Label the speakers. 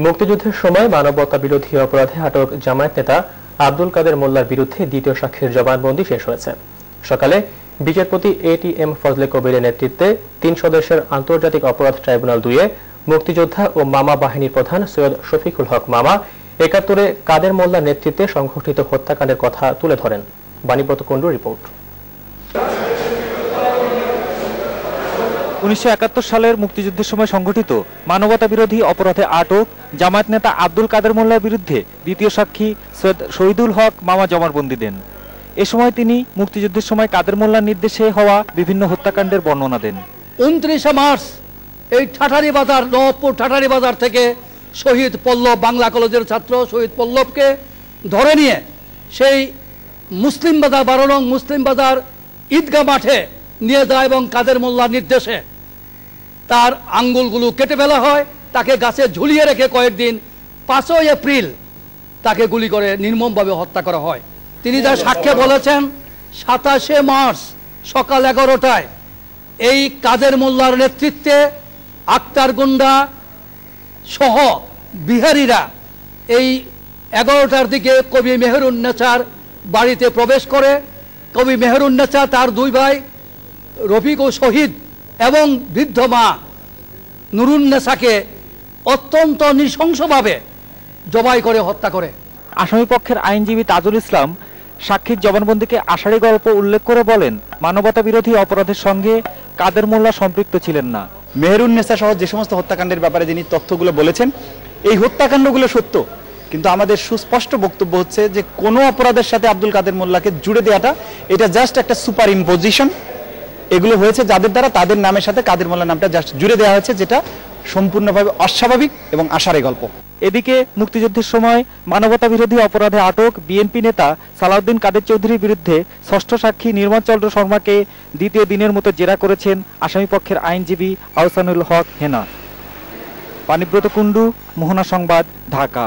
Speaker 1: মুক্তিযুদ্ধের সময় মানবতা বিরোধী অপরাধে আটক জামায়াত নেতা আব্দুল কাদের মোল্লার বিরুদ্ধে দ্বিতীয় সাক্ষীর জবানবন্দি শেষ হয়েছে। সকালে বিচারপতি ATM ফজলে কবিরের নেতৃত্বে 3 সদস্যের আন্তর্জাতিক অপরাধ ট্রাইব্যুনাল 2-এ মুক্তিযোদ্ধা ও মামা বাহিনীর প্রধান সৈয়দ শফিকুল হক মামা ৭১-এ কাদের মোল্লার নেতৃত্বে সংঘটিত হত্যাকাণ্ডের কথা তুলে ধরেন। বাণীব্রত কুণ্ডুর রিপোর্ট।
Speaker 2: ১৯৭১ সালের মুক্তিযুদ্ধের সময় সংঘটিত মানবতা বিরোধী অপরাধে আটক জামায়াত নেতা আব্দুল কাদের মোল্লার বিরুদ্ধে দ্বিতীয় সাক্ষী সৈয়দ শহীদুল হক মামা জবানবন্দি দেন। এ সময় তিনি মুক্তিযুদ্ধের সময় কাদের মোল্লার নির্দেশে হওয়া বিভিন্ন হত্যাকাণ্ডের বর্ণনা দেন।
Speaker 3: ২৯ মার্চ এই নবপুর ঠাটারি বাজার থেকে শহীদ পল্লব বাংলা কলেজের ছাত্র শহীদ পল্লবকে ধরে নিয়ে সেই মুসলিম বাজার ১২ নং মুসলিম বাজার ঈদগাহ মাঠে নিয়ে যায় এবং কাদের মোল্লার নির্দেশে তার আঙ্গুলগুলো কেটে ফেলা হয়। তাকে গাছে ঝুলিয়ে রেখে কয়েকদিন ৫ই এপ্রিল তাকে গুলি করে নির্মমভাবে হত্যা করা হয়। তিনি তার সাক্ষ্যে বলেছেন ২৭শে মার্চ সকাল ১১টায় এই কাদের মোল্লার নেতৃত্বে আক্তার গুন্ডা সহ বিহারীরা এই ১১টার দিকে কবি মেহেরুন্নেছার বাড়িতে প্রবেশ করে। কবি মেহেরুন্নেছা তার 2 ভাই রফিক ও শহীদ এবং বৃদ্ধ মা নুরুন্নেছাকে অত্যন্ত নৃশংসভাবে জবাই করে হত্যা করে।
Speaker 2: আসামি পক্ষের আইনজীবী তাজুল ইসলাম সাক্ষীর জবানবন্দিকে আষাঢ়ি গল্প উল্লেখ করে বলেন, মানবতা বিরোধী অপরাধের সঙ্গে কাদের মোল্লা সম্পৃক্ত ছিলেন না।
Speaker 4: মেহেরুন্নেছা সহ যে সমস্ত হত্যাকাণ্ডের ব্যাপারে যিনি তথ্যগুলো বলেছেন, এই হত্যাকাণ্ডগুলো সত্য, কিন্তু আমাদের সুস্পষ্ট বক্তব্য হচ্ছে যে কোনো অপরাধের সাথে আব্দুল কাদের মোল্লাকে জুড়ে দেওয়াটা এটা জাস্ট একটা সুপার ইম্পোজিশন। এগুলো হয়েছে যাদের দ্বারা তাদের নামের সাথে কাদের মোল্লার নামটা জাস্ট জুড়ে দেওয়া হয়েছে, যেটা সম্পূর্ণভাবে অস্বাভাবিক এবং আষাঢ়ি গল্প।
Speaker 2: এদিকে মুক্তিযুদ্ধের সময় মানবতা বিরোধী অপরাধে আটক বিএনপি নেতা সালাউদ্দিন কাদের চৌধুরীর বিরুদ্ধে ষষ্ঠ সাক্ষী নির্মলচন্দ্র শর্মাকে দ্বিতীয় দিনের মতো জেরা করেছেন আসামিপক্ষের আইনজীবী আহসানুল হক হেনা। বাণীব্রত কুণ্ডু, মোহনা সংবাদ, ঢাকা।